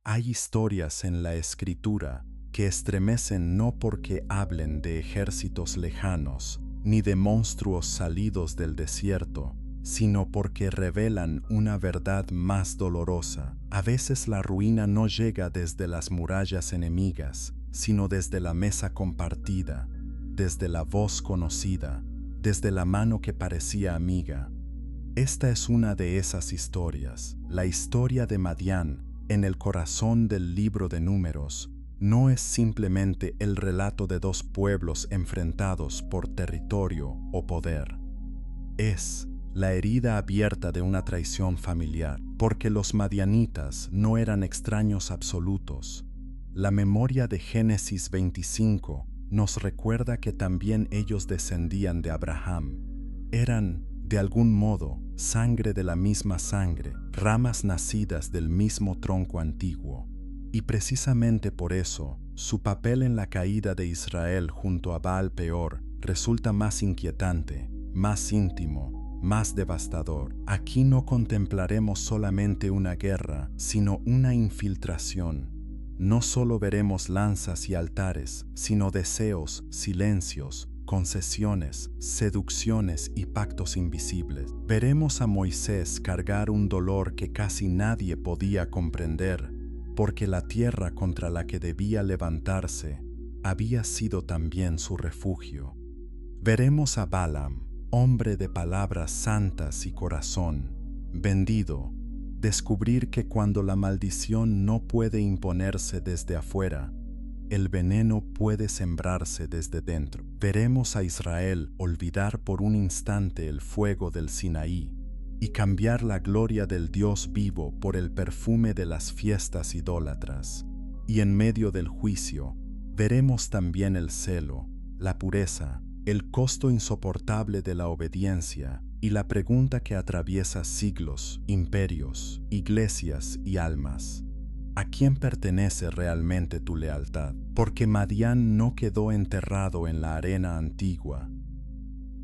Hay historias en la Escritura que estremecen no porque hablen de ejércitos lejanos, ni de monstruos salidos del desierto, sino porque revelan una verdad más dolorosa. A veces la ruina no llega desde las murallas enemigas, sino desde la mesa compartida, desde la voz conocida, desde la mano que parecía amiga. Esta es una de esas historias. La historia de Madián, en el corazón del libro de Números, no es simplemente el relato de dos pueblos enfrentados por territorio o poder. Es la herida abierta de una traición familiar, porque los madianitas no eran extraños absolutos. La memoria de Génesis 25 nos recuerda que también ellos descendían de Abraham. Eran, de algún modo, sangre de la misma sangre, ramas nacidas del mismo tronco antiguo. Y precisamente por eso, su papel en la caída de Israel junto a Baal Peor resulta más inquietante, más íntimo, más devastador. Aquí no contemplaremos solamente una guerra, sino una infiltración. No solo veremos lanzas y altares, sino deseos, silencios, concesiones, seducciones y pactos invisibles. Veremos a Moisés cargar un dolor que casi nadie podía comprender, porque la tierra contra la que debía levantarse había sido también su refugio. Veremos a Balaam, hombre de palabras santas y corazón, vendido, descubrir que cuando la maldición no puede imponerse desde afuera, el veneno puede sembrarse desde dentro. Veremos a Israel olvidar por un instante el fuego del Sinaí y cambiar la gloria del Dios vivo por el perfume de las fiestas idólatras. Y en medio del juicio, veremos también el celo, la pureza, el costo insoportable de la obediencia y la pregunta que atraviesa siglos, imperios, iglesias y almas. ¿A quién pertenece realmente tu lealtad? Porque Madián no quedó enterrado en la arena antigua.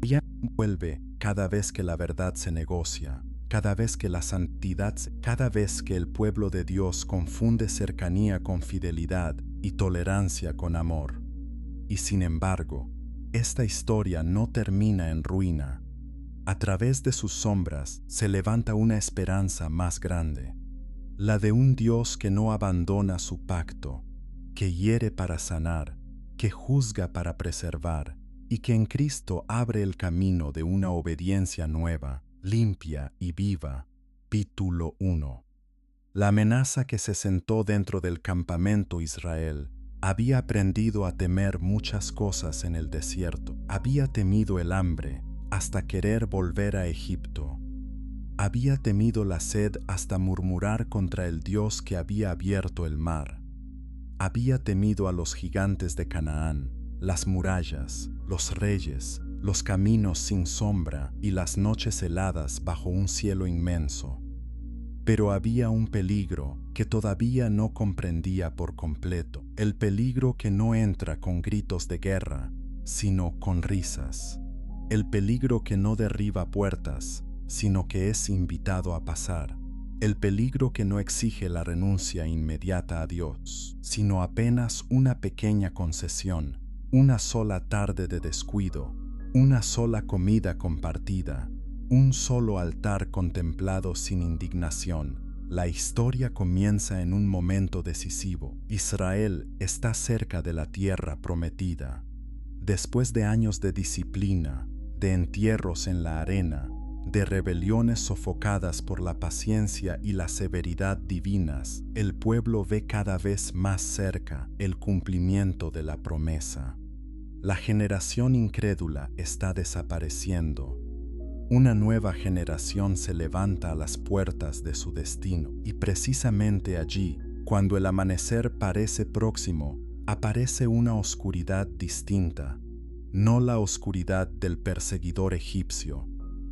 Madián vuelve cada vez que la verdad se negocia, cada vez que la santidad, cada vez que el pueblo de Dios confunde cercanía con fidelidad y tolerancia con amor. Y sin embargo, esta historia no termina en ruina. A través de sus sombras se levanta una esperanza más grande, la de un Dios que no abandona su pacto, que hiere para sanar, que juzga para preservar, y que en Cristo abre el camino de una obediencia nueva, limpia y viva. Capítulo 1. La amenaza que se sentó dentro del campamento Israel había aprendido a temer muchas cosas en el desierto. Había temido el hambre hasta querer volver a Egipto. Había temido la sed hasta murmurar contra el Dios que había abierto el mar. Había temido a los gigantes de Canaán, las murallas, los reyes, los caminos sin sombra y las noches heladas bajo un cielo inmenso. Pero había un peligro que todavía no comprendía por completo, el peligro que no entra con gritos de guerra, sino con risas, el peligro que no derriba puertas, sino que es invitado a pasar, el peligro que no exige la renuncia inmediata a Dios, sino apenas una pequeña concesión, una sola tarde de descuido, una sola comida compartida, un solo altar contemplado sin indignación. La historia comienza en un momento decisivo. Israel está cerca de la tierra prometida. Después de años de disciplina, de entierros en la arena, de rebeliones sofocadas por la paciencia y la severidad divinas, el pueblo ve cada vez más cerca el cumplimiento de la promesa. La generación incrédula está desapareciendo. Una nueva generación se levanta a las puertas de su destino, y precisamente allí, cuando el amanecer parece próximo, aparece una oscuridad distinta, no la oscuridad del perseguidor egipcio,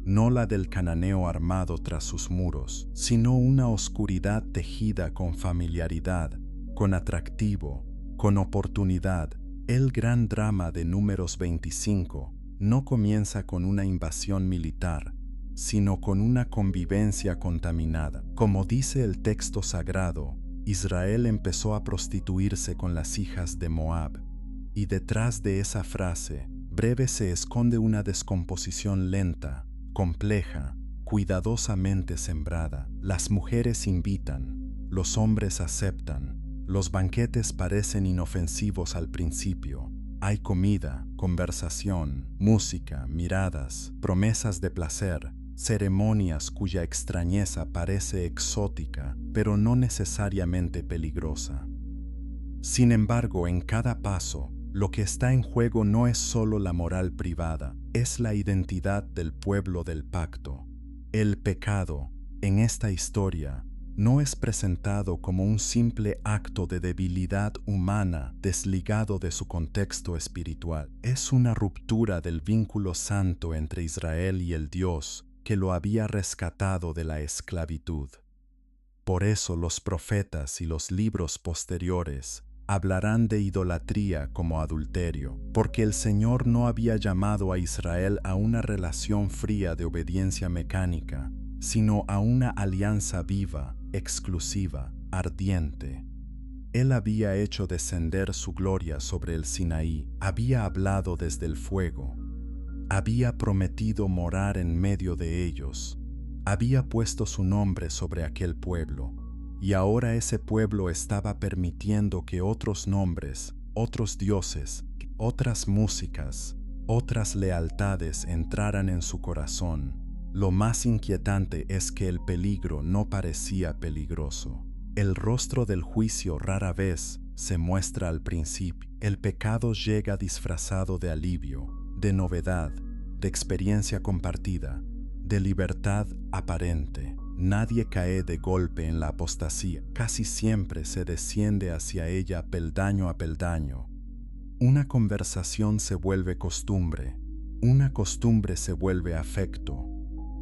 no la del cananeo armado tras sus muros, sino una oscuridad tejida con familiaridad, con atractivo, con oportunidad. El gran drama de Números 25 no comienza con una invasión militar, sino con una convivencia contaminada. Como dice el texto sagrado, Israel empezó a prostituirse con las hijas de Moab, y detrás de esa frase breve se esconde una descomposición lenta, compleja, cuidadosamente sembrada. Las mujeres invitan, los hombres aceptan, los banquetes parecen inofensivos al principio. Hay comida, conversación, música, miradas, promesas de placer, ceremonias cuya extrañeza parece exótica, pero no necesariamente peligrosa. Sin embargo, en cada paso, lo que está en juego no es solo la moral privada, es la identidad del pueblo del pacto. El pecado, en esta historia, no es presentado como un simple acto de debilidad humana desligado de su contexto espiritual. Es una ruptura del vínculo santo entre Israel y el Dios que lo había rescatado de la esclavitud. Por eso los profetas y los libros posteriores hablarán de idolatría como adulterio, porque el Señor no había llamado a Israel a una relación fría de obediencia mecánica, sino a una alianza viva, exclusiva, ardiente. Él había hecho descender su gloria sobre el Sinaí, había hablado desde el fuego, había prometido morar en medio de ellos, había puesto su nombre sobre aquel pueblo, y ahora ese pueblo estaba permitiendo que otros nombres, otros dioses, otras músicas, otras lealtades entraran en su corazón. Lo más inquietante es que el peligro no parecía peligroso. El rostro del juicio rara vez se muestra al principio. El pecado llega disfrazado de alivio, de novedad, de experiencia compartida, de libertad aparente. Nadie cae de golpe en la apostasía. Casi siempre se desciende hacia ella peldaño a peldaño. Una conversación se vuelve costumbre. Una costumbre se vuelve afecto.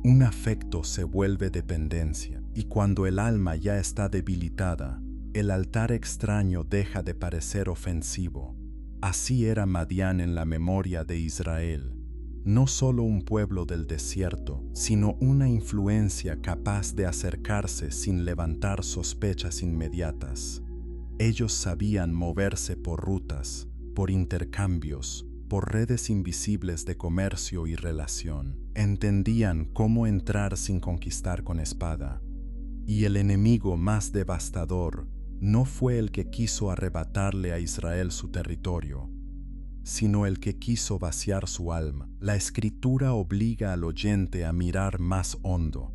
Un afecto se vuelve dependencia. Y cuando el alma ya está debilitada, el altar extraño deja de parecer ofensivo. Así era Madián en la memoria de Israel. No solo un pueblo del desierto, sino una influencia capaz de acercarse sin levantar sospechas inmediatas. Ellos sabían moverse por rutas, por intercambios, por redes invisibles de comercio y relación. Entendían cómo entrar sin conquistar con espada. Y el enemigo más devastador no fue el que quiso arrebatarle a Israel su territorio, sino el que quiso vaciar su alma. La Escritura obliga al oyente a mirar más hondo,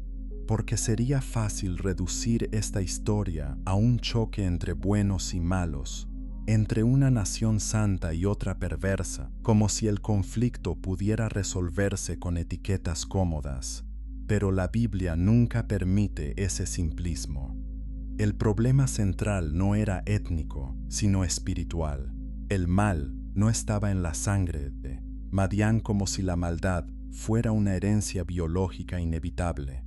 porque sería fácil reducir esta historia a un choque entre buenos y malos, entre una nación santa y otra perversa, como si el conflicto pudiera resolverse con etiquetas cómodas. Pero la Biblia nunca permite ese simplismo. El problema central no era étnico, sino espiritual. El mal no estaba en la sangre de Madián, como si la maldad fuera una herencia biológica inevitable.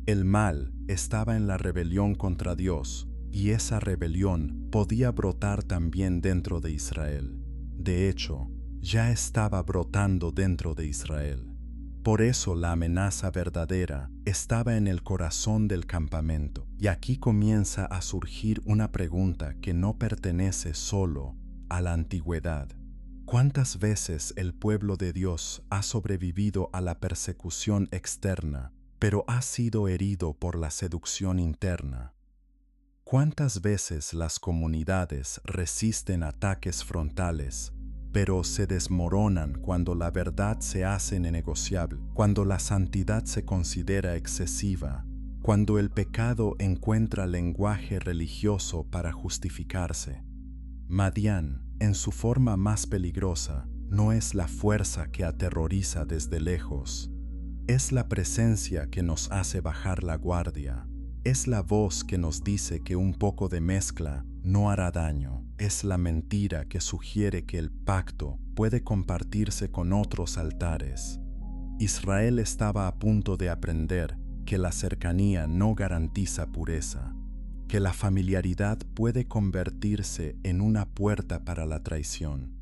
El mal estaba en la rebelión contra Dios, y esa rebelión podía brotar también dentro de Israel. De hecho, ya estaba brotando dentro de Israel. Por eso la amenaza verdadera estaba en el corazón del campamento. Y aquí comienza a surgir una pregunta que no pertenece solo a la antigüedad. ¿Cuántas veces el pueblo de Dios ha sobrevivido a la persecución externa, pero ha sido herido por la seducción interna? ¿Cuántas veces las comunidades resisten ataques frontales, pero se desmoronan cuando la verdad se hace innegociable, cuando la santidad se considera excesiva, cuando el pecado encuentra lenguaje religioso para justificarse? Madián, en su forma más peligrosa, no es la fuerza que aterroriza desde lejos. Es la presencia que nos hace bajar la guardia. Es la voz que nos dice que un poco de mezcla no hará daño. Es la mentira que sugiere que el pacto puede compartirse con otros altares. Israel estaba a punto de aprender que la cercanía no garantiza pureza, que la familiaridad puede convertirse en una puerta para la traición,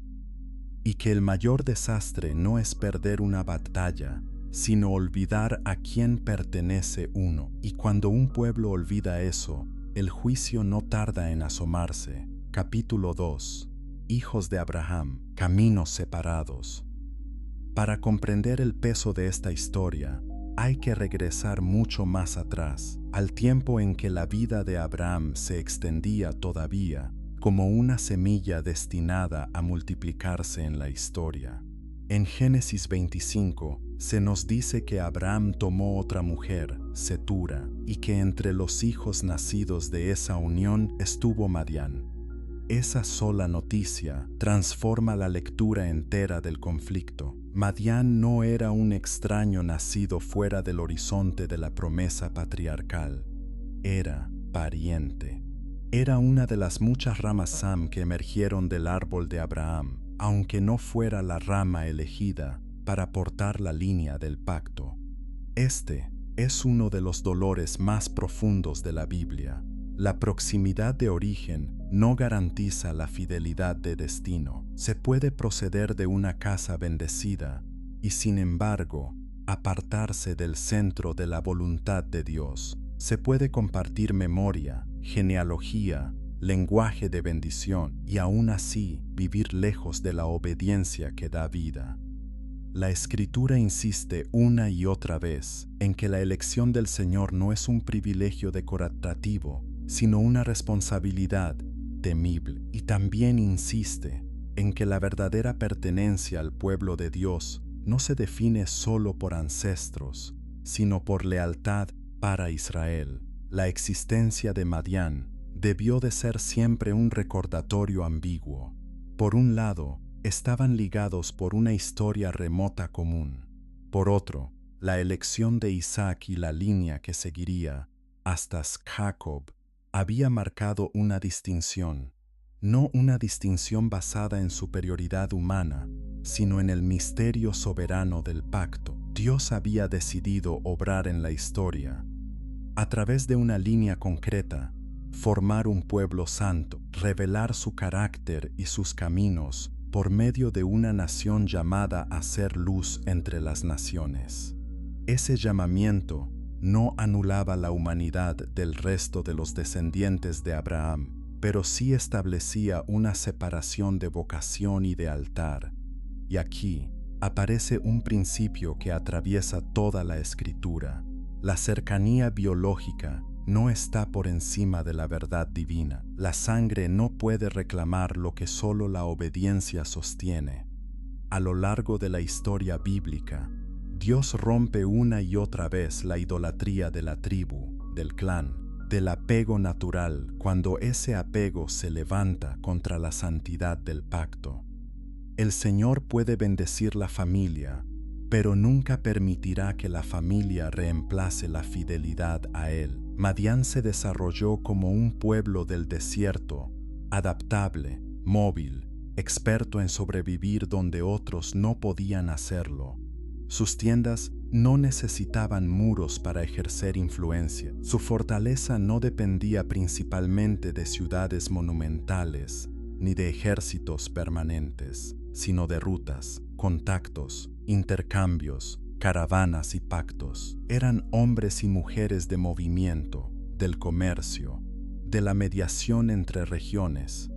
y que el mayor desastre no es perder una batalla, sino olvidar a quién pertenece uno. Y cuando un pueblo olvida eso, El juicio no tarda en asomarse. Capítulo 2. Hijos de Abraham, caminos separados. Para comprender el peso de esta historia, hay que regresar mucho más atrás, al tiempo en que la vida de Abraham se extendía todavía como una semilla destinada a multiplicarse en la historia. En Génesis 25 se nos dice que Abraham tomó otra mujer, Cetura, y que entre los hijos nacidos de esa unión estuvo Madián. Esa sola noticia transforma la lectura entera del conflicto. Madián no era un extraño nacido fuera del horizonte de la promesa patriarcal. Era pariente. Era una de las muchas ramas Sam que emergieron del árbol de Abraham, aunque no fuera la rama elegida para portar la línea del pacto. Este es uno de los dolores más profundos de la Biblia. La proximidad de origen no garantiza la fidelidad de destino. Se puede proceder de una casa bendecida y, sin embargo, apartarse del centro de la voluntad de Dios. Se puede compartir memoria, genealogía, lenguaje de bendición y aún así vivir lejos de la obediencia que da vida. La Escritura insiste una y otra vez en que la elección del Señor no es un privilegio decorativo, sino una responsabilidad temible, y también insiste en que la verdadera pertenencia al pueblo de Dios no se define solo por ancestros, sino por lealtad para Israel. La existencia de Madián debió de ser siempre un recordatorio ambiguo. Por un lado, estaban ligados por una historia remota común. Por otro, la elección de Isaac y la línea que seguiría hasta Jacob había marcado una distinción, no una distinción basada en superioridad humana, sino en el misterio soberano del pacto. Dios había decidido obrar en la historia, a través de una línea concreta, formar un pueblo santo, revelar su carácter y sus caminos por medio de una nación llamada a ser luz entre las naciones. Ese llamamiento no anulaba la humanidad del resto de los descendientes de Abraham, pero sí establecía una separación de vocación y de altar. Y aquí aparece un principio que atraviesa toda la Escritura. La cercanía biológica no está por encima de la verdad divina. La sangre no puede reclamar lo que solo la obediencia sostiene. A lo largo de la historia bíblica, Dios rompe una y otra vez la idolatría de la tribu, del clan, del apego natural cuando ese apego se levanta contra la santidad del pacto. El Señor puede bendecir la familia, pero nunca permitirá que la familia reemplace la fidelidad a Él. Madián se desarrolló como un pueblo del desierto, adaptable, móvil, experto en sobrevivir donde otros no podían hacerlo. Sus tiendas no necesitaban muros para ejercer influencia. Su fortaleza no dependía principalmente de ciudades monumentales ni de ejércitos permanentes, sino de rutas, contactos, intercambios, caravanas y pactos. Eran hombres y mujeres de movimiento, del comercio, de la mediación entre regiones.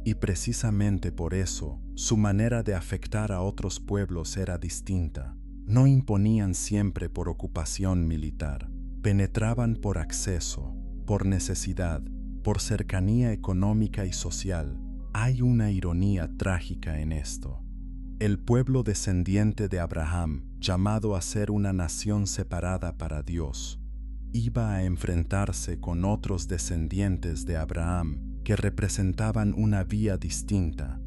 Y precisamente por eso, su manera de afectar a otros pueblos era distinta. No imponían siempre por ocupación militar, penetraban por acceso, por necesidad, por cercanía económica y social. Hay una ironía trágica en esto. El pueblo descendiente de Abraham, llamado a ser una nación separada para Dios, iba a enfrentarse con otros descendientes de Abraham que representaban una vía distinta,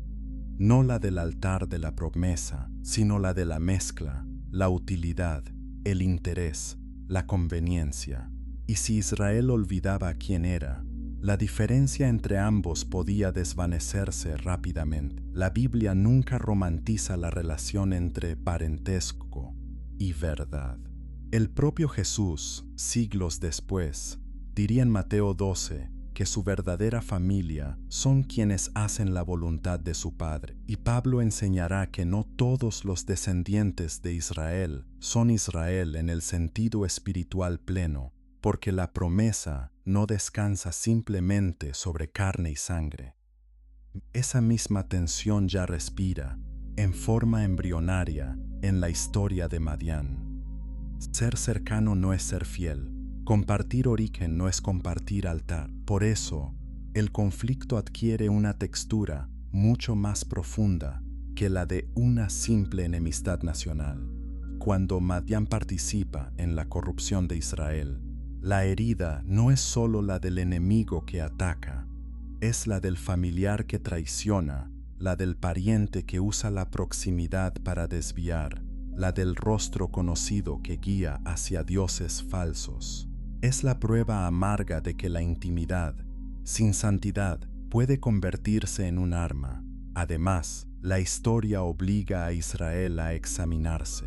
no la del altar de la promesa, sino la de la mezcla, la utilidad, el interés, la conveniencia. Y si Israel olvidaba quién era, la diferencia entre ambos podía desvanecerse rápidamente. La Biblia nunca romantiza la relación entre parentesco y verdad. El propio Jesús, siglos después, diría en Mateo 12 que su verdadera familia son quienes hacen la voluntad de su Padre. Y Pablo enseñará que no todos los descendientes de Israel son Israel en el sentido espiritual pleno, porque la promesa no descansa simplemente sobre carne y sangre. Esa misma tensión ya respira, en forma embrionaria, en la historia de Madián. Ser cercano no es ser fiel. Compartir origen no es compartir altar. Por eso, el conflicto adquiere una textura mucho más profunda que la de una simple enemistad nacional. Cuando Madián participa en la corrupción de Israel, la herida no es solo la del enemigo que ataca, es la del familiar que traiciona, la del pariente que usa la proximidad para desviar, la del rostro conocido que guía hacia dioses falsos. Es la prueba amarga de que la intimidad, sin santidad, puede convertirse en un arma. Además, la historia obliga a Israel a examinarse.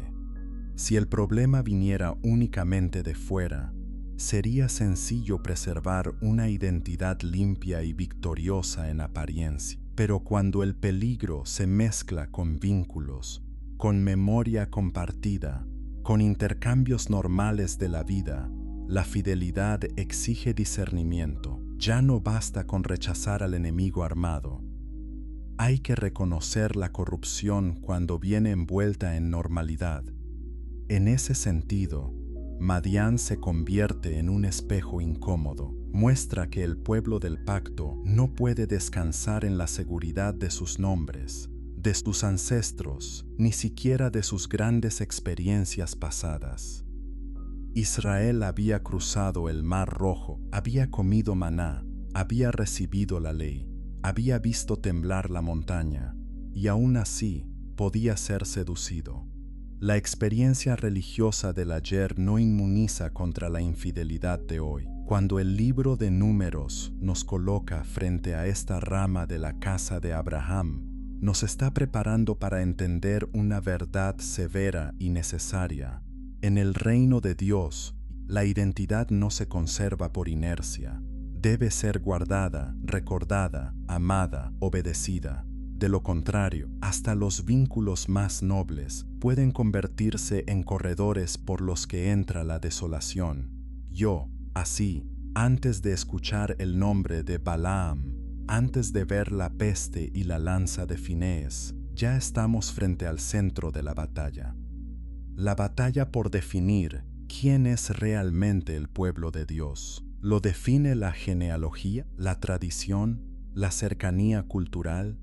Si el problema viniera únicamente de fuera, sería sencillo preservar una identidad limpia y victoriosa en apariencia. Pero cuando el peligro se mezcla con vínculos, con memoria compartida, con intercambios normales de la vida, la fidelidad exige discernimiento. Ya no basta con rechazar al enemigo armado. Hay que reconocer la corrupción cuando viene envuelta en normalidad. En ese sentido, Madián se convierte en un espejo incómodo. Muestra que el pueblo del pacto no puede descansar en la seguridad de sus nombres, de sus ancestros, ni siquiera de sus grandes experiencias pasadas. Israel había cruzado el Mar Rojo, había comido maná, había recibido la ley, había visto temblar la montaña, y aún así podía ser seducido. La experiencia religiosa del ayer no inmuniza contra la infidelidad de hoy. Cuando el libro de Números nos coloca frente a esta rama de la casa de Abraham, nos está preparando para entender una verdad severa y necesaria. En el reino de Dios, la identidad no se conserva por inercia. Debe ser guardada, recordada, amada, obedecida. De lo contrario, hasta los vínculos más nobles pueden convertirse en corredores por los que entra la desolación. Yo, así, antes de escuchar el nombre de Balaam, antes de ver la peste y la lanza de Finés, ya estamos frente al centro de la batalla. La batalla por definir quién es realmente el pueblo de Dios. ¿Lo define la genealogía, la tradición, la cercanía cultural?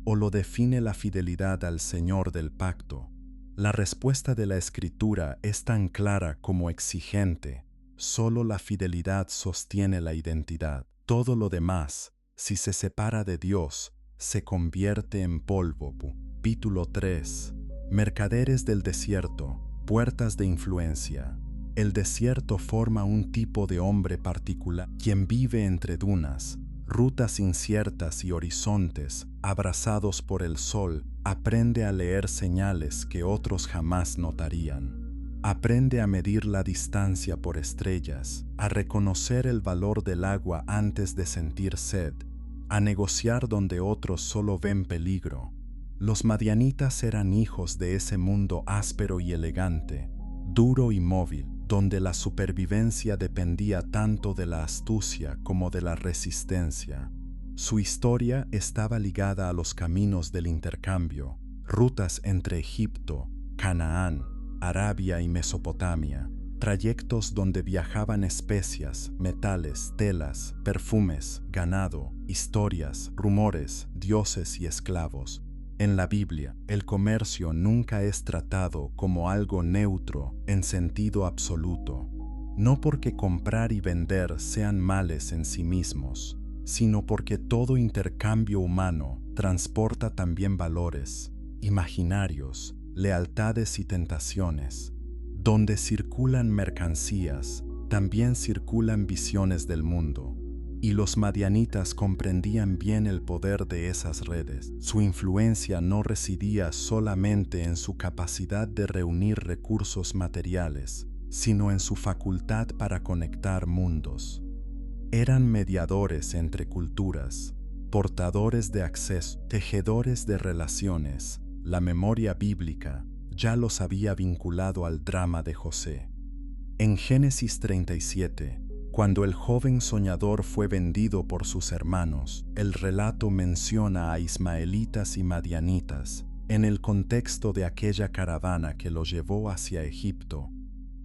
¿O lo define la fidelidad al Señor del pacto? La respuesta de la Escritura es tan clara como exigente. Solo la fidelidad sostiene la identidad. Todo lo demás, si se separa de Dios, se convierte en polvo. Capítulo 3. Mercaderes del desierto, puertas de influencia. El desierto forma un tipo de hombre particular, quien vive entre dunas, rutas inciertas y horizontes, abrazados por el sol, aprende a leer señales que otros jamás notarían. Aprende a medir la distancia por estrellas, a reconocer el valor del agua antes de sentir sed, a negociar donde otros solo ven peligro. Los madianitas eran hijos de ese mundo áspero y elegante, duro y móvil, donde la supervivencia dependía tanto de la astucia como de la resistencia. Su historia estaba ligada a los caminos del intercambio, rutas entre Egipto, Canaán, Arabia y Mesopotamia, trayectos donde viajaban especias, metales, telas, perfumes, ganado, historias, rumores, dioses y esclavos. En la Biblia, el comercio nunca es tratado como algo neutro en sentido absoluto, no porque comprar y vender sean males en sí mismos, sino porque todo intercambio humano transporta también valores, imaginarios, lealtades y tentaciones. Donde circulan mercancías, también circulan visiones del mundo. Y los madianitas comprendían bien el poder de esas redes. Su influencia no residía solamente en su capacidad de reunir recursos materiales, sino en su facultad para conectar mundos. Eran mediadores entre culturas, portadores de acceso, tejedores de relaciones. La memoria bíblica ya los había vinculado al drama de José. En Génesis 37, cuando el joven soñador fue vendido por sus hermanos, el relato menciona a ismaelitas y madianitas en el contexto de aquella caravana que lo llevó hacia Egipto.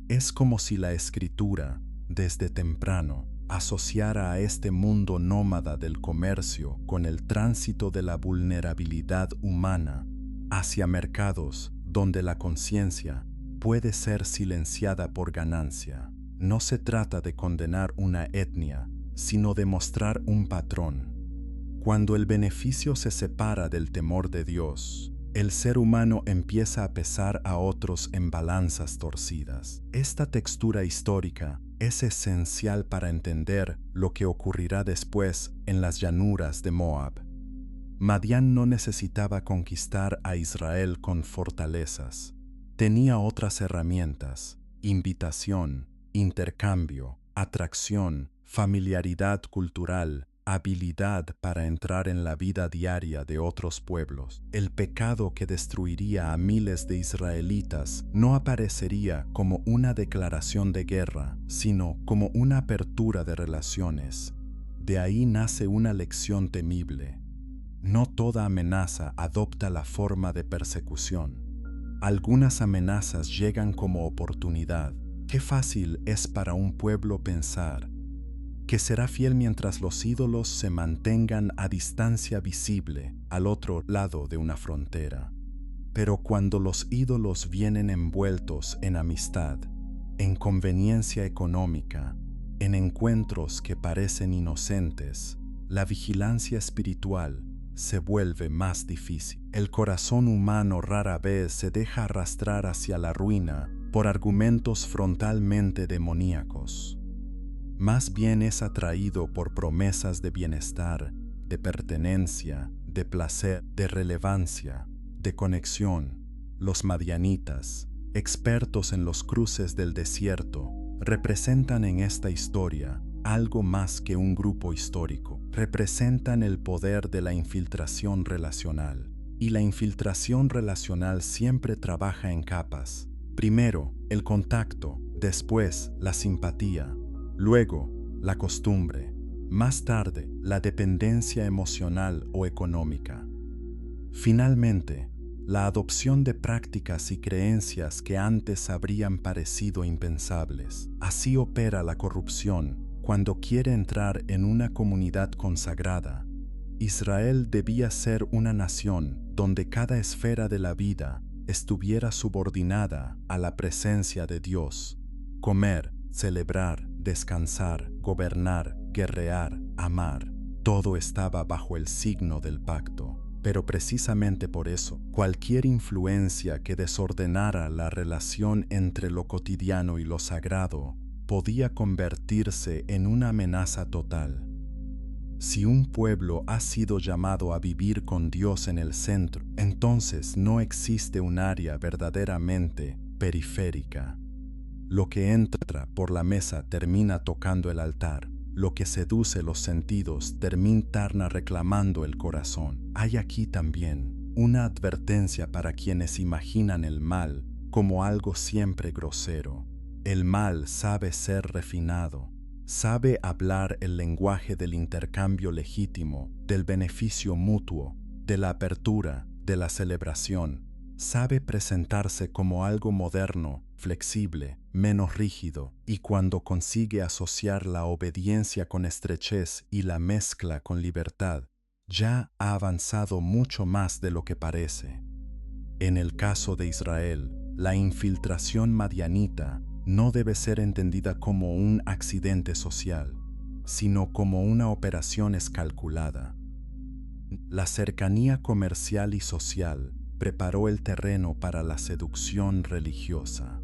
Es como si la Escritura, desde temprano, asociara a este mundo nómada del comercio con el tránsito de la vulnerabilidad humana hacia mercados donde la conciencia puede ser silenciada por ganancia. No se trata de condenar una etnia, sino de mostrar un patrón. Cuando el beneficio se separa del temor de Dios, el ser humano empieza a pesar a otros en balanzas torcidas. Esta textura histórica es esencial para entender lo que ocurrirá después en las llanuras de Moab. Madián no necesitaba conquistar a Israel con fortalezas. Tenía otras herramientas: invitación, intercambio, atracción, familiaridad cultural, habilidad para entrar en la vida diaria de otros pueblos. El pecado que destruiría a miles de israelitas no aparecería como una declaración de guerra, sino como una apertura de relaciones. De ahí nace una lección temible. No toda amenaza adopta la forma de persecución. Algunas amenazas llegan como oportunidad. Qué fácil es para un pueblo pensar que será fiel mientras los ídolos se mantengan a distancia visible al otro lado de una frontera. Pero cuando los ídolos vienen envueltos en amistad, en conveniencia económica, en encuentros que parecen inocentes, la vigilancia espiritual se vuelve más difícil. El corazón humano rara vez se deja arrastrar hacia la ruina por argumentos frontalmente demoníacos. Más bien es atraído por promesas de bienestar, de pertenencia, de placer, de relevancia, de conexión. Los madianitas, expertos en los cruces del desierto, representan en esta historia algo más que un grupo histórico. Representan el poder de la infiltración relacional. Y la infiltración relacional siempre trabaja en capas. Primero, el contacto, después, la simpatía, luego, la costumbre, más tarde, la dependencia emocional o económica. Finalmente, la adopción de prácticas y creencias que antes habrían parecido impensables. Así opera la corrupción cuando quiere entrar en una comunidad consagrada. Israel debía ser una nación donde cada esfera de la vida estuviera subordinada a la presencia de Dios. Comer, celebrar, descansar, gobernar, guerrear, amar, todo estaba bajo el signo del pacto. Pero precisamente por eso, cualquier influencia que desordenara la relación entre lo cotidiano y lo sagrado podía convertirse en una amenaza total. Si un pueblo ha sido llamado a vivir con Dios en el centro, entonces no existe un área verdaderamente periférica. Lo que entra por la mesa termina tocando el altar. Lo que seduce los sentidos termina reclamando el corazón. Hay aquí también una advertencia para quienes imaginan el mal como algo siempre grosero. El mal sabe ser refinado, sabe hablar el lenguaje del intercambio legítimo, del beneficio mutuo, de la apertura, de la celebración. Sabe presentarse como algo moderno, flexible, menos rígido, y cuando consigue asociar la obediencia con estrechez y la mezcla con libertad, ya ha avanzado mucho más de lo que parece. En el caso de Israel, la infiltración madianita no debe ser entendida como un accidente social, sino como una operación escalculada. La cercanía comercial y social preparó el terreno para la seducción religiosa.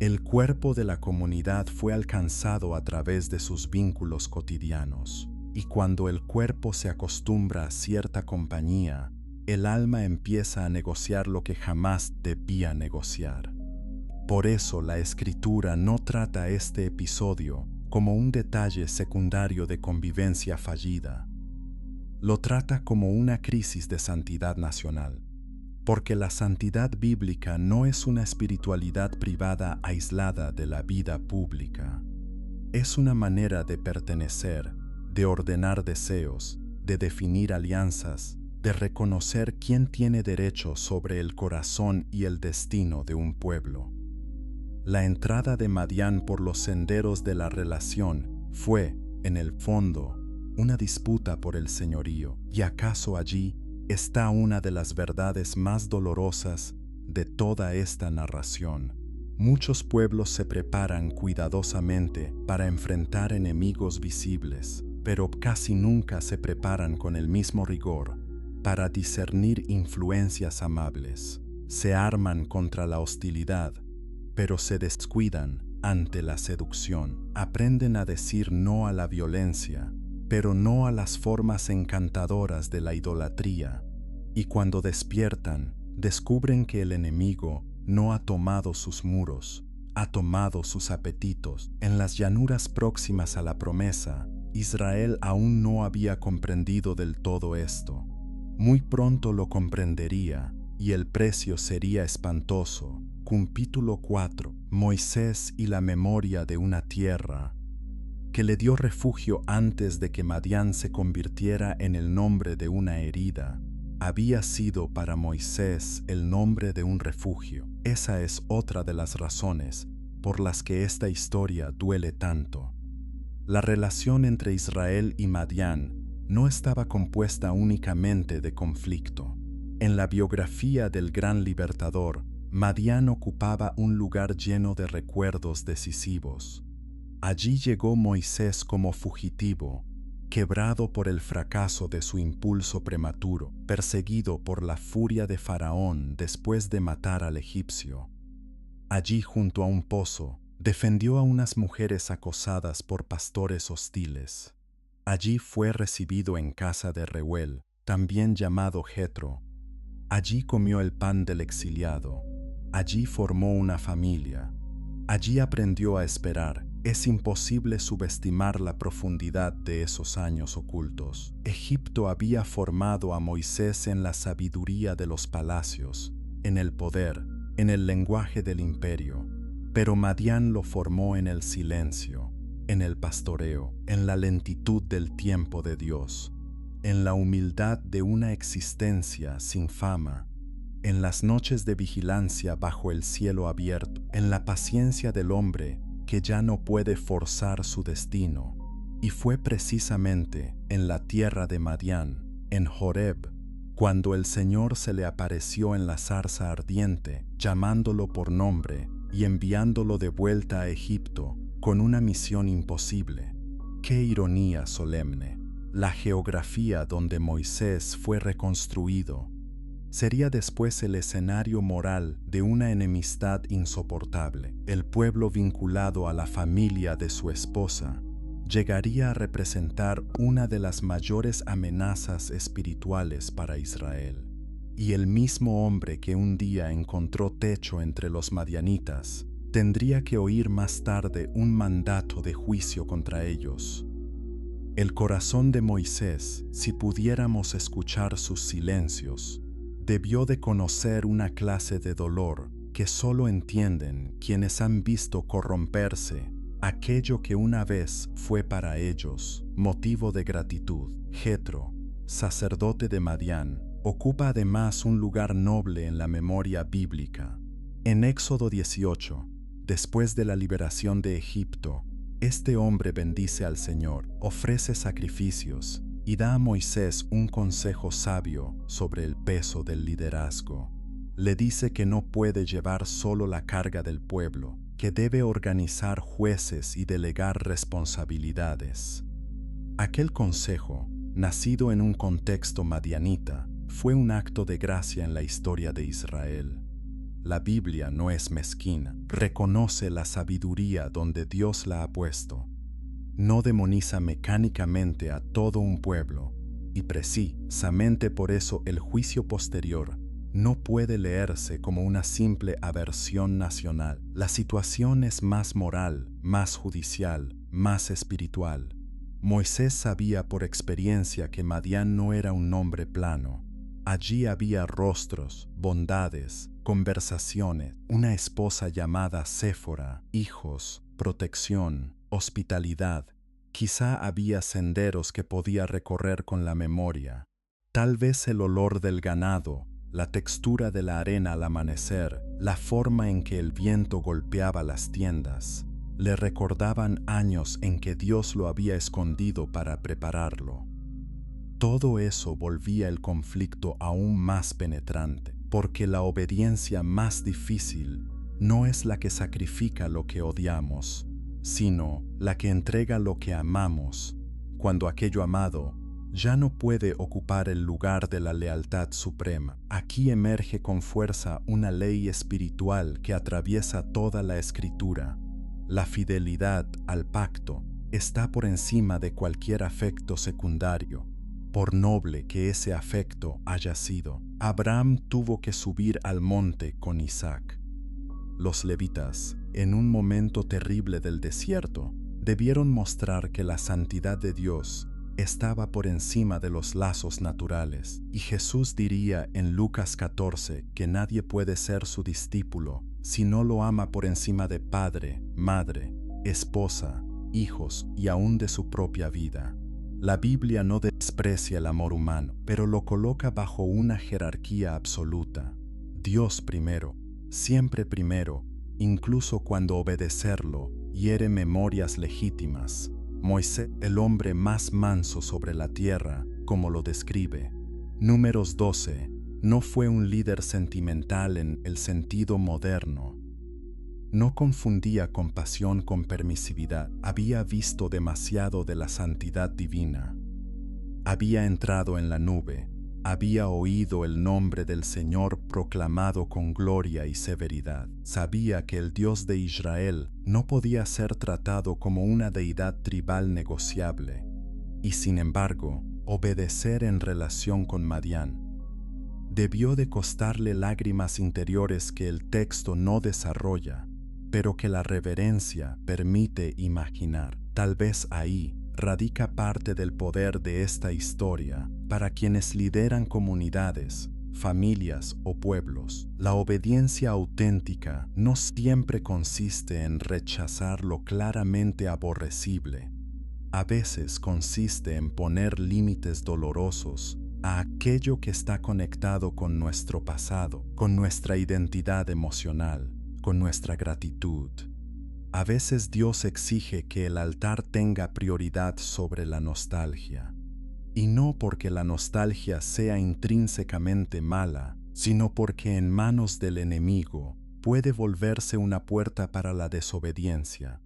El cuerpo de la comunidad fue alcanzado a través de sus vínculos cotidianos, y cuando el cuerpo se acostumbra a cierta compañía, el alma empieza a negociar lo que jamás debía negociar. Por eso la Escritura no trata este episodio como un detalle secundario de convivencia fallida. Lo trata como una crisis de santidad nacional. porque la santidad bíblica no es una espiritualidad privada aislada de la vida pública. Es una manera de pertenecer, de ordenar deseos, de definir alianzas, de reconocer quién tiene derecho sobre el corazón y el destino de un pueblo. La entrada de Madián por los senderos de la relación fue, en el fondo, una disputa por el señorío, y acaso allí está una de las verdades más dolorosas de toda esta narración. Muchos pueblos se preparan cuidadosamente para enfrentar enemigos visibles, pero casi nunca se preparan con el mismo rigor para discernir influencias amables. Se arman contra la hostilidad, pero se descuidan ante la seducción. Aprenden a decir no a la violencia, pero no a las formas encantadoras de la idolatría. Y cuando despiertan, descubren que el enemigo no ha tomado sus muros, ha tomado sus apetitos. En las llanuras próximas a la promesa, Israel aún no había comprendido del todo esto. Muy pronto lo comprendería, y el precio sería espantoso. Capítulo 4. Moisés y la memoria de una tierra que le dio refugio antes de que Madián se convirtiera en el nombre de una herida. Había sido para Moisés el nombre de un refugio. Esa es otra de las razones por las que esta historia duele tanto. La relación entre Israel y Madián no estaba compuesta únicamente de conflicto. En la biografía del gran libertador, Madián ocupaba un lugar lleno de recuerdos decisivos. Allí llegó Moisés como fugitivo, quebrado por el fracaso de su impulso prematuro, perseguido por la furia de Faraón después de matar al egipcio. Allí, junto a un pozo, defendió a unas mujeres acosadas por pastores hostiles. Allí fue recibido en casa de Reuel, también llamado Jetro. Allí comió el pan del exiliado. Allí formó una familia. Allí aprendió a esperar. Es imposible subestimar la profundidad de esos años ocultos. Egipto había formado a Moisés en la sabiduría de los palacios, en el poder, en el lenguaje del imperio, pero Madián lo formó en el silencio, en el pastoreo, en la lentitud del tiempo de Dios, en la humildad de una existencia sin fama, en las noches de vigilancia bajo el cielo abierto, en la paciencia del hombre que ya no puede forzar su destino. Y fue precisamente en la tierra de Madián, en Horeb, cuando el Señor se le apareció en la zarza ardiente, llamándolo por nombre y enviándolo de vuelta a Egipto con una misión imposible. ¡Qué ironía solemne! La geografía donde Moisés fue reconstruido sería después el escenario moral de una enemistad insoportable. El pueblo vinculado a la familia de su esposa llegaría a representar una de las mayores amenazas espirituales para Israel. Y el mismo hombre que un día encontró techo entre los madianitas tendría que oír más tarde un mandato de juicio contra ellos. El corazón de Moisés, si pudiéramos escuchar sus silencios, debió de conocer una clase de dolor que solo entienden quienes han visto corromperse aquello que una vez fue para ellos motivo de gratitud. Jetro, sacerdote de Madián, ocupa además un lugar noble en la memoria bíblica. En Éxodo 18, después de la liberación de Egipto, este hombre bendice al Señor, ofrece sacrificios y da a Moisés un consejo sabio sobre el peso del liderazgo. Le dice que no puede llevar solo la carga del pueblo, que debe organizar jueces y delegar responsabilidades. Aquel consejo, nacido en un contexto madianita, fue un acto de gracia en la historia de Israel. La Biblia no es mezquina, reconoce la sabiduría donde Dios la ha puesto. No demoniza mecánicamente a todo un pueblo, y precisamente por eso el juicio posterior no puede leerse como una simple aversión nacional. La situación es más moral, más judicial, más espiritual. Moisés sabía por experiencia que Madián no era un nombre plano. Allí había rostros, bondades, conversaciones, una esposa llamada Séfora, hijos, protección, hospitalidad. Quizá había senderos que podía recorrer con la memoria. Tal vez el olor del ganado, la textura de la arena al amanecer, la forma en que el viento golpeaba las tiendas, le recordaban años en que Dios lo había escondido para prepararlo. Todo eso volvía el conflicto aún más penetrante, porque la obediencia más difícil no es la que sacrifica lo que odiamos, sino la que entrega lo que amamos, cuando aquello amado ya no puede ocupar el lugar de la lealtad suprema. Aquí emerge con fuerza una ley espiritual que atraviesa toda la Escritura. La fidelidad al pacto está por encima de cualquier afecto secundario, por noble que ese afecto haya sido. Abraham tuvo que subir al monte con Isaac. Los levitas, en un momento terrible del desierto, debieron mostrar que la santidad de Dios estaba por encima de los lazos naturales. Y Jesús diría en Lucas 14 que nadie puede ser su discípulo si no lo ama por encima de padre, madre, esposa, hijos y aún de su propia vida. La Biblia no desprecia el amor humano, pero lo coloca bajo una jerarquía absoluta. Dios primero, siempre primero, incluso cuando obedecerlo hiere memorias legítimas. Moisés, el hombre más manso sobre la tierra, como lo describe. Números 12, no fue un líder sentimental en el sentido moderno. No confundía compasión con permisividad. Había visto demasiado de la santidad divina. Había entrado en la nube. Había oído el nombre del Señor proclamado con gloria y severidad. Sabía que el Dios de Israel no podía ser tratado como una deidad tribal negociable. Y sin embargo, obedecer en relación con Madián debió de costarle lágrimas interiores que el texto no desarrolla, pero que la reverencia permite imaginar. Tal vez ahí radica parte del poder de esta historia para quienes lideran comunidades, familias o pueblos. La obediencia auténtica no siempre consiste en rechazar lo claramente aborrecible. A veces consiste en poner límites dolorosos a aquello que está conectado con nuestro pasado, con nuestra identidad emocional, con nuestra gratitud. A veces Dios exige que el altar tenga prioridad sobre la nostalgia. Y no porque la nostalgia sea intrínsecamente mala, sino porque en manos del enemigo puede volverse una puerta para la desobediencia.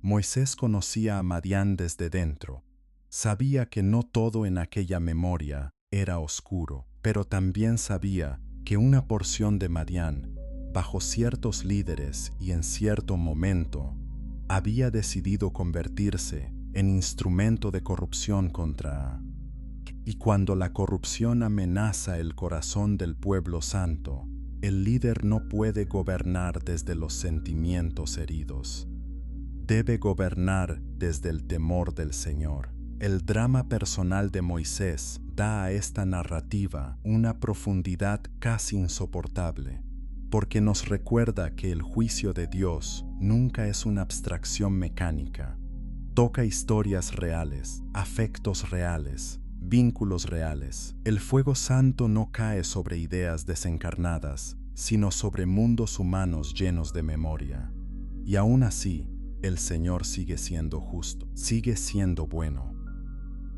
Moisés conocía a Madián desde dentro. Sabía que no todo en aquella memoria era oscuro, pero también sabía que una porción de Madián, bajo ciertos líderes y en cierto momento, había decidido convertirse en instrumento de corrupción contra. Y cuando la corrupción amenaza el corazón del pueblo santo, el líder no puede gobernar desde los sentimientos heridos. Debe gobernar desde el temor del Señor. El drama personal de Moisés da a esta narrativa una profundidad casi insoportable, porque nos recuerda que el juicio de Dios nunca es una abstracción mecánica. Toca historias reales, afectos reales, vínculos reales. El fuego santo no cae sobre ideas desencarnadas, sino sobre mundos humanos llenos de memoria. Y aún así, el Señor sigue siendo justo, sigue siendo bueno,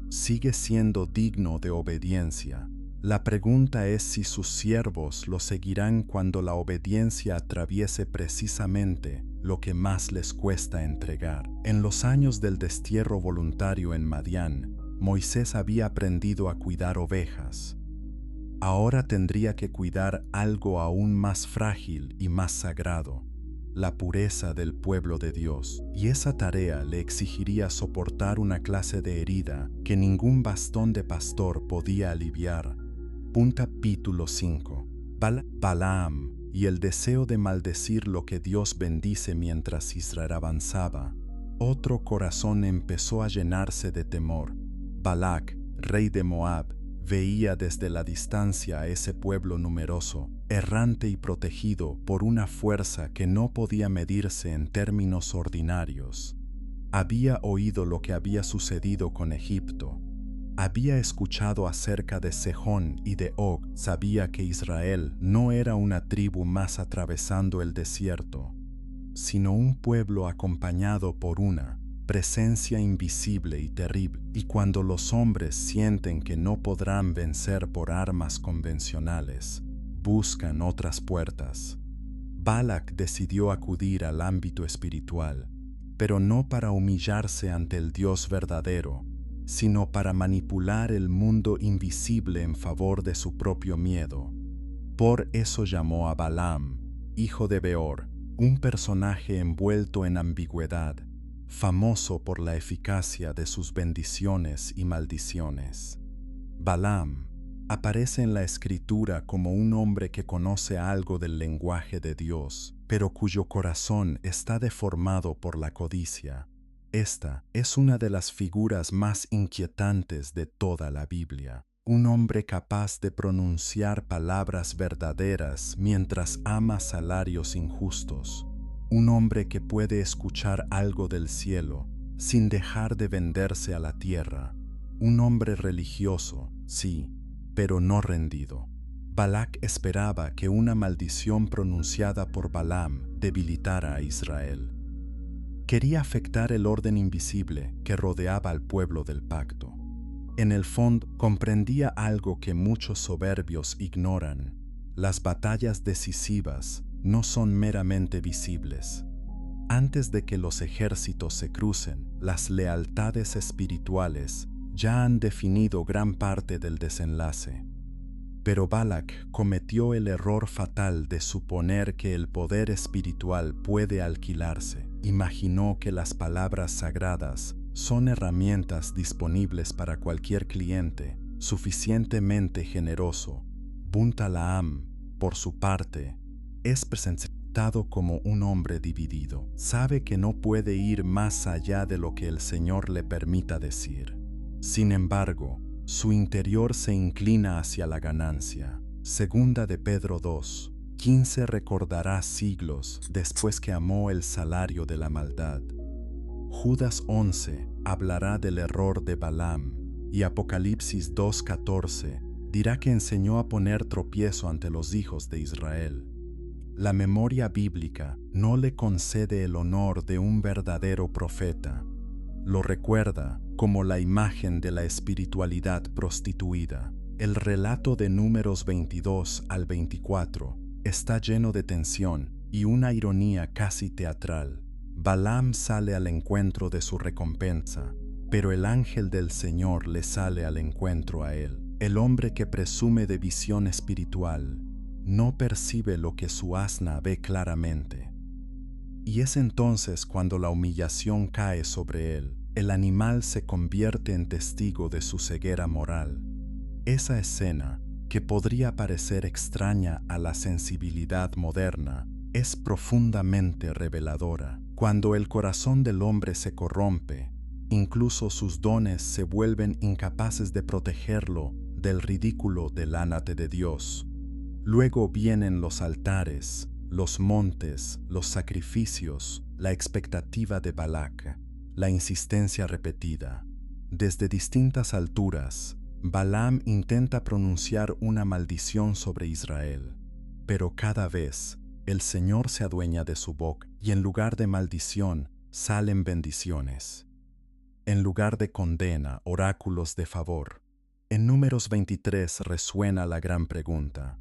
sigue siendo digno de obediencia. La pregunta es si sus siervos lo seguirán cuando la obediencia atraviese precisamente lo que más les cuesta entregar. En los años del destierro voluntario en Madián, Moisés había aprendido a cuidar ovejas. Ahora tendría que cuidar algo aún más frágil y más sagrado, la pureza del pueblo de Dios, y esa tarea le exigiría soportar una clase de herida que ningún bastón de pastor podía aliviar. Capítulo 5. Balaam y el deseo de maldecir lo que Dios bendice mientras Israel avanzaba. Otro corazón empezó a llenarse de temor. Balac, rey de Moab, veía desde la distancia a ese pueblo numeroso, errante y protegido por una fuerza que no podía medirse en términos ordinarios. Había oído lo que había sucedido con Egipto. Había escuchado acerca de Sejón y de Og. Sabía que Israel no era una tribu más atravesando el desierto, sino un pueblo acompañado por una presencia invisible y terrible. Y cuando los hombres sienten que no podrán vencer por armas convencionales, buscan otras puertas. Balac decidió acudir al ámbito espiritual, pero no para humillarse ante el Dios verdadero, sino para manipular el mundo invisible en favor de su propio miedo. Por eso llamó a Balaam, hijo de Beor, un personaje envuelto en ambigüedad, famoso por la eficacia de sus bendiciones y maldiciones. Balaam aparece en la Escritura como un hombre que conoce algo del lenguaje de Dios, pero cuyo corazón está deformado por la codicia. Esta es una de las figuras más inquietantes de toda la Biblia. Un hombre capaz de pronunciar palabras verdaderas mientras ama salarios injustos. Un hombre que puede escuchar algo del cielo sin dejar de venderse a la tierra. Un hombre religioso, sí, pero no rendido. Balac esperaba que una maldición pronunciada por Balaam debilitara a Israel. Quería afectar el orden invisible que rodeaba al pueblo del pacto. En el fondo, comprendía algo que muchos soberbios ignoran. Las batallas decisivas no son meramente visibles. Antes de que los ejércitos se crucen, las lealtades espirituales ya han definido gran parte del desenlace. Pero Balac cometió el error fatal de suponer que el poder espiritual puede alquilarse. Imaginó que las palabras sagradas son herramientas disponibles para cualquier cliente suficientemente generoso. Buntalaam, por su parte, es presentado como un hombre dividido. Sabe que no puede ir más allá de lo que el Señor le permita decir. Sin embargo, su interior se inclina hacia la ganancia. Segunda de Pedro 2:15 recordará siglos después que amó el salario de la maldad. Judas 11 hablará del error de Balaam y Apocalipsis 2:14 dirá que enseñó a poner tropiezo ante los hijos de Israel. La memoria bíblica no le concede el honor de un verdadero profeta. Lo recuerda como la imagen de la espiritualidad prostituida. El relato de Números 22 al 24 está lleno de tensión y una ironía casi teatral. Balaam sale al encuentro de su recompensa, pero el ángel del Señor le sale al encuentro a él. El hombre que presume de visión espiritual no percibe lo que su asna ve claramente. Y es entonces cuando la humillación cae sobre él. El animal se convierte en testigo de su ceguera moral. Esa escena, que podría parecer extraña a la sensibilidad moderna, es profundamente reveladora. Cuando el corazón del hombre se corrompe, incluso sus dones se vuelven incapaces de protegerlo del ridículo delante de Dios. Luego vienen los altares, los montes, los sacrificios, la expectativa de Balac, la insistencia repetida. Desde distintas alturas, Balaam intenta pronunciar una maldición sobre Israel, pero cada vez el Señor se adueña de su boca y en lugar de maldición salen bendiciones. En lugar de condena, oráculos de favor. En Números 23 resuena la gran pregunta: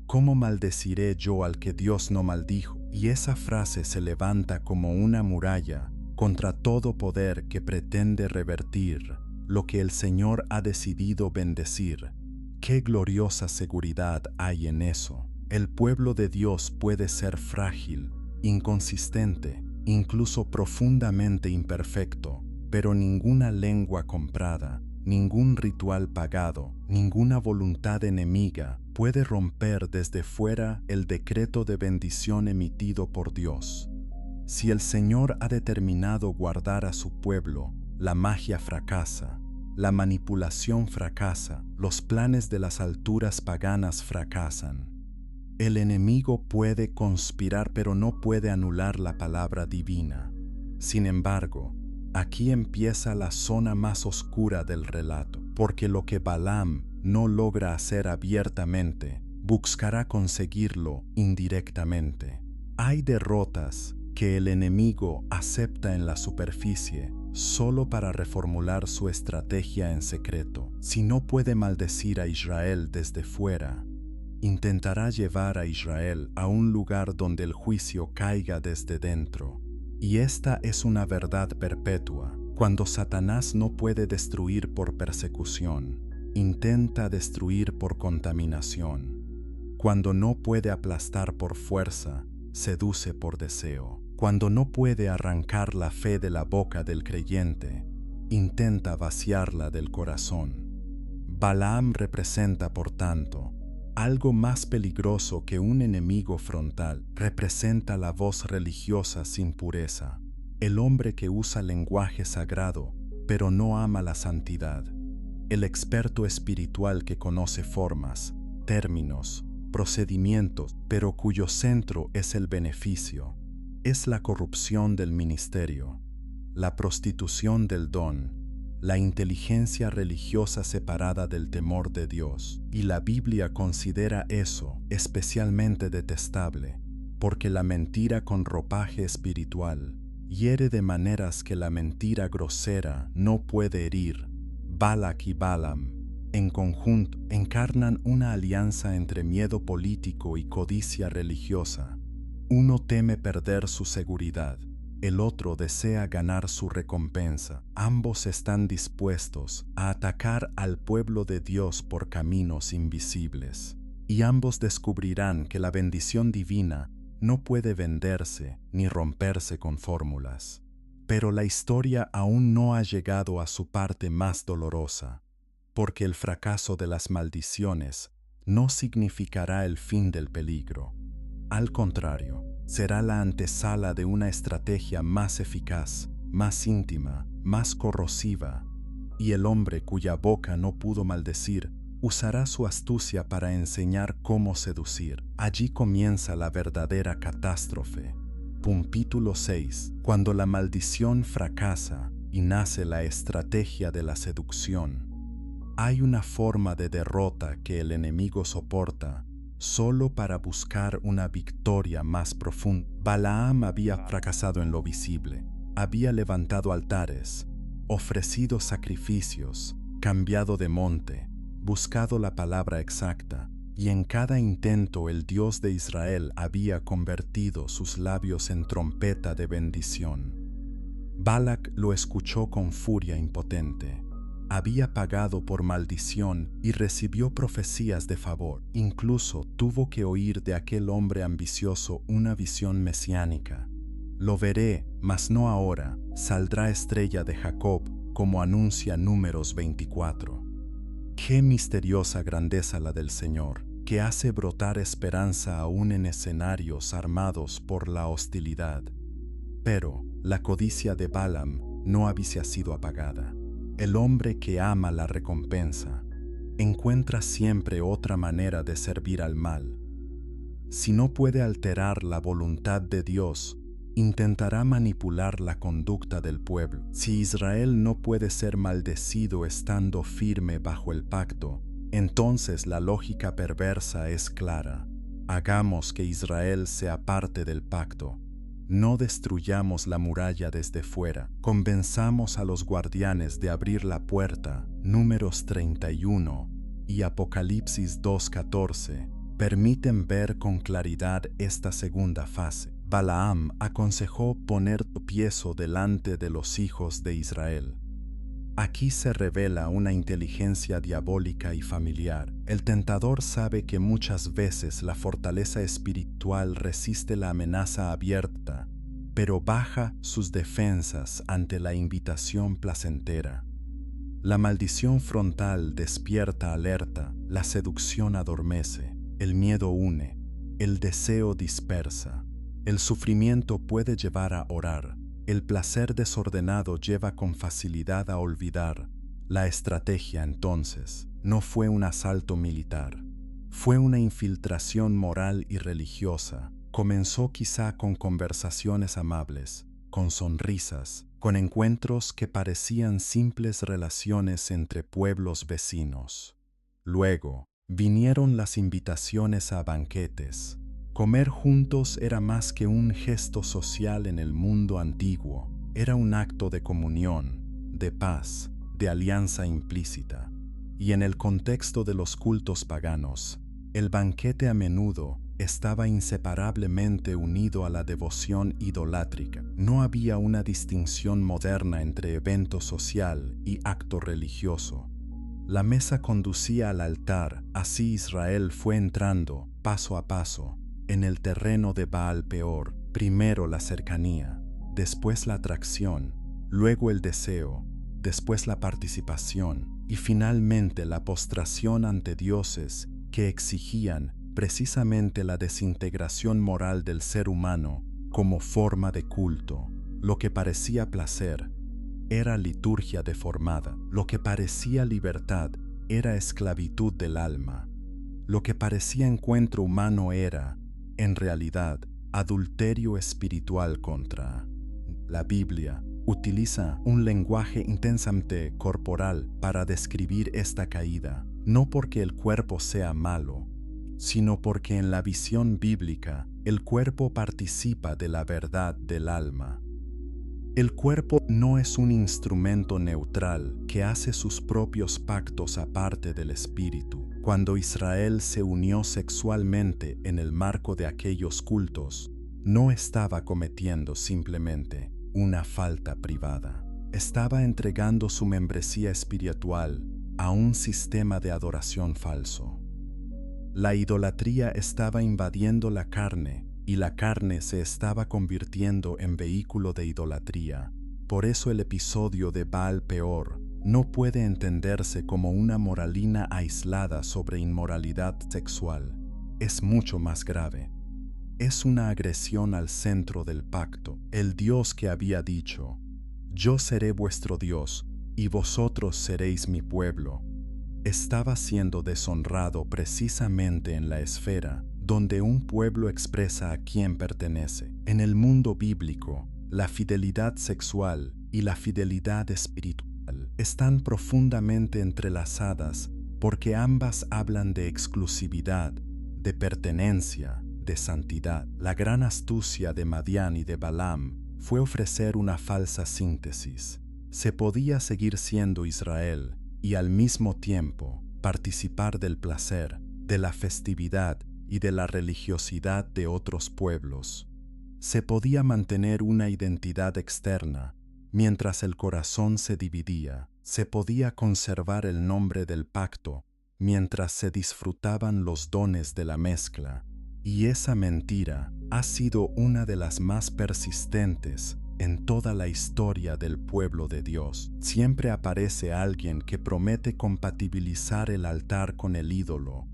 ¿cómo maldeciré yo al que Dios no maldijo? Y esa frase se levanta como una muralla contra todo poder que pretende revertir lo que el Señor ha decidido bendecir. ¡Qué gloriosa seguridad hay en eso! El pueblo de Dios puede ser frágil, inconsistente, incluso profundamente imperfecto, pero ninguna lengua comprada, ningún ritual pagado, ninguna voluntad enemiga puede romper desde fuera el decreto de bendición emitido por Dios. Si el Señor ha determinado guardar a su pueblo, la magia fracasa. la manipulación fracasa, los planes de las alturas paganas fracasan. El enemigo puede conspirar, pero no puede anular la palabra divina. Sin embargo, aquí empieza la zona más oscura del relato, porque lo que Balaam no logra hacer abiertamente, buscará conseguirlo indirectamente. Hay derrotas que el enemigo acepta en la superficie solo para reformular su estrategia en secreto. Si no puede maldecir a Israel desde fuera, intentará llevar a Israel a un lugar donde el juicio caiga desde dentro. Y esta es una verdad perpetua. Cuando Satanás no puede destruir por persecución, intenta destruir por contaminación. Cuando no puede aplastar por fuerza, seduce por deseo. Cuando no puede arrancar la fe de la boca del creyente, intenta vaciarla del corazón. Balaam representa, por tanto, algo más peligroso que un enemigo frontal. Representa la voz religiosa sin pureza, el hombre que usa lenguaje sagrado, pero no ama la santidad, el experto espiritual que conoce formas, términos, procedimientos, pero cuyo centro es el beneficio. Es la corrupción del ministerio, la prostitución del don, la inteligencia religiosa separada del temor de Dios. Y la Biblia considera eso especialmente detestable, porque la mentira con ropaje espiritual hiere de maneras que la mentira grosera no puede herir. Balak y Balaam, en conjunto, encarnan una alianza entre miedo político y codicia religiosa. Uno teme perder su seguridad, el otro desea ganar su recompensa. Ambos están dispuestos a atacar al pueblo de Dios por caminos invisibles. Y ambos descubrirán que la bendición divina no puede venderse ni romperse con fórmulas. Pero la historia aún no ha llegado a su parte más dolorosa, porque el fracaso de las maldiciones no significará el fin del peligro. Al contrario, será la antesala de una estrategia más eficaz, más íntima, más corrosiva, y el hombre cuya boca no pudo maldecir usará su astucia para enseñar cómo seducir. Allí comienza la verdadera catástrofe. Capítulo 6. Cuando la maldición fracasa y nace la estrategia de la seducción. Hay una forma de derrota que el enemigo soporta solo para buscar una victoria más profunda. Balaam había fracasado en lo visible, había levantado altares, ofrecido sacrificios, cambiado de monte, buscado la palabra exacta, y en cada intento el Dios de Israel había convertido sus labios en trompeta de bendición. Balak lo escuchó con furia impotente. Había pagado por maldición y recibió profecías de favor. Incluso tuvo que oír de aquel hombre ambicioso una visión mesiánica. Lo veré, mas no ahora, saldrá estrella de Jacob, como anuncia Números 24. Qué misteriosa grandeza la del Señor, que hace brotar esperanza aún en escenarios armados por la hostilidad. Pero la codicia de Balaam no había sido apagada. El hombre que ama la recompensa encuentra siempre otra manera de servir al mal. Si no puede alterar la voluntad de Dios, intentará manipular la conducta del pueblo. Si Israel no puede ser maldecido estando firme bajo el pacto, entonces la lógica perversa es clara. Hagamos que Israel sea parte del pacto. No destruyamos la muralla desde fuera. Convenzamos a los guardianes de abrir la puerta. Números 31 y Apocalipsis 2:14 permiten ver con claridad esta segunda fase. Balaam aconsejó poner tropiezo delante de los hijos de Israel. Aquí se revela una inteligencia diabólica y familiar. El tentador sabe que muchas veces la fortaleza espiritual resiste la amenaza abierta, pero baja sus defensas ante la invitación placentera. La maldición frontal despierta alerta, la seducción adormece, el miedo une, el deseo dispersa. El sufrimiento puede llevar a orar. El placer desordenado lleva con facilidad a olvidar. La estrategia, entonces, no fue un asalto militar. Fue una infiltración moral y religiosa. Comenzó quizá con conversaciones amables, con sonrisas, con encuentros que parecían simples relaciones entre pueblos vecinos. Luego, vinieron las invitaciones a banquetes. Comer juntos era más que un gesto social en el mundo antiguo. Era un acto de comunión, de paz, de alianza implícita. Y en el contexto de los cultos paganos, el banquete a menudo estaba inseparablemente unido a la devoción idolátrica. No había una distinción moderna entre evento social y acto religioso. La mesa conducía al altar, así Israel fue entrando, paso a paso, en el terreno de Baal Peor, primero la cercanía, después la atracción, luego el deseo, después la participación y finalmente la postración ante dioses que exigían precisamente la desintegración moral del ser humano como forma de culto. Lo que parecía placer era liturgia deformada. Lo que parecía libertad era esclavitud del alma. Lo que parecía encuentro humano era, en realidad, adulterio espiritual contra. La Biblia utiliza un lenguaje intensamente corporal para describir esta caída, no porque el cuerpo sea malo, sino porque en la visión bíblica el cuerpo participa de la verdad del alma. El cuerpo no es un instrumento neutral que hace sus propios pactos aparte del espíritu. Cuando Israel se unió sexualmente en el marco de aquellos cultos, no estaba cometiendo simplemente una falta privada. Estaba entregando su membresía espiritual a un sistema de adoración falso. La idolatría estaba invadiendo la carne y la carne se estaba convirtiendo en vehículo de idolatría. Por eso el episodio de Baal Peor no puede entenderse como una moralina aislada sobre inmoralidad sexual. Es mucho más grave. Es una agresión al centro del pacto, el Dios que había dicho: «Yo seré vuestro Dios, y vosotros seréis mi pueblo». Estaba siendo deshonrado precisamente en la esfera donde un pueblo expresa a quién pertenece. En el mundo bíblico, la fidelidad sexual y la fidelidad espiritual están profundamente entrelazadas porque ambas hablan de exclusividad, de pertenencia, de santidad. La gran astucia de Madián y de Balaam fue ofrecer una falsa síntesis. Se podía seguir siendo Israel y al mismo tiempo participar del placer, de la festividad y de la religiosidad de otros pueblos. Se podía mantener una identidad externa mientras el corazón se dividía. Se podía conservar el nombre del pacto mientras se disfrutaban los dones de la mezcla. Y esa mentira ha sido una de las más persistentes en toda la historia del pueblo de Dios. Siempre aparece alguien que promete compatibilizar el altar con el ídolo,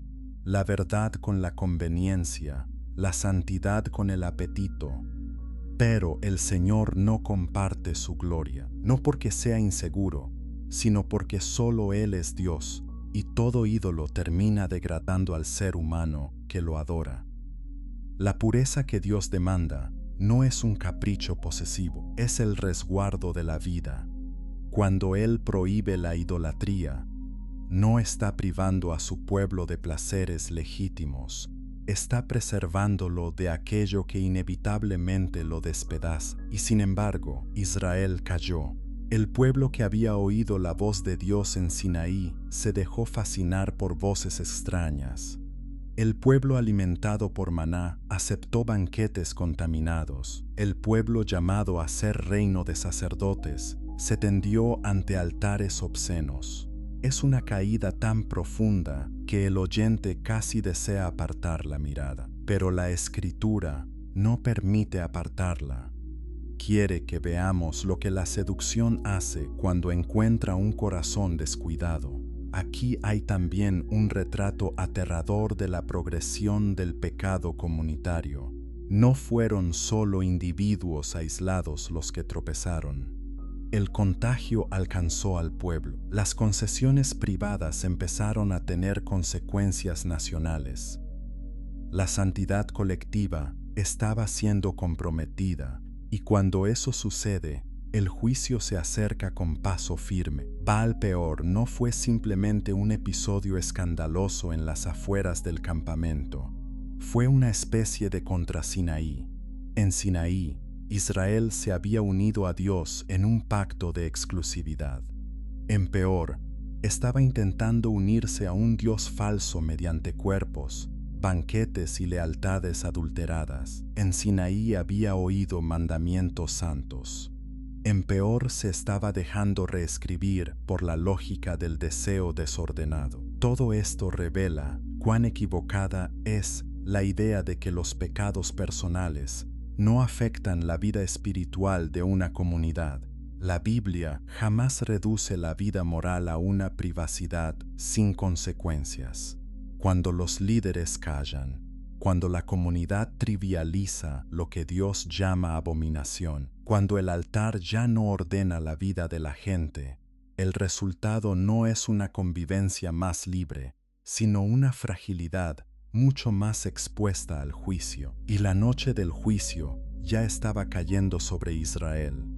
la verdad con la conveniencia, la santidad con el apetito. Pero el Señor no comparte su gloria, no porque sea inseguro, sino porque solo Él es Dios, y todo ídolo termina degradando al ser humano que lo adora. La pureza que Dios demanda no es un capricho posesivo, es el resguardo de la vida. Cuando Él prohíbe la idolatría, no está privando a su pueblo de placeres legítimos, está preservándolo de aquello que inevitablemente lo despedaza. Y sin embargo, Israel cayó. El pueblo que había oído la voz de Dios en Sinaí se dejó fascinar por voces extrañas. El pueblo alimentado por maná aceptó banquetes contaminados. El pueblo llamado a ser reino de sacerdotes se tendió ante altares obscenos. Es una caída tan profunda que el oyente casi desea apartar la mirada, pero la Escritura no permite apartarla. Quiere que veamos lo que la seducción hace cuando encuentra un corazón descuidado. Aquí hay también un retrato aterrador de la progresión del pecado comunitario. No fueron solo individuos aislados los que tropezaron. El contagio alcanzó al pueblo. Las concesiones privadas empezaron a tener consecuencias nacionales. La santidad colectiva estaba siendo comprometida, y cuando eso sucede, el juicio se acerca con paso firme. Baal Peor no fue simplemente un episodio escandaloso en las afueras del campamento. Fue una especie de contra Sinaí. En Sinaí, Israel se había unido a Dios en un pacto de exclusividad. En Peor, estaba intentando unirse a un Dios falso mediante cuerpos, banquetes y lealtades adulteradas. En Sinaí había oído mandamientos santos. En Peor se estaba dejando reescribir por la lógica del deseo desordenado. Todo esto revela cuán equivocada es la idea de que los pecados personales no afectan la vida espiritual de una comunidad. La Biblia jamás reduce la vida moral a una privacidad sin consecuencias. Cuando los líderes callan, cuando la comunidad trivializa lo que Dios llama abominación, cuando el altar ya no ordena la vida de la gente, el resultado no es una convivencia más libre, sino una fragilidad mucho más expuesta al juicio. Y la noche del juicio ya estaba cayendo sobre Israel.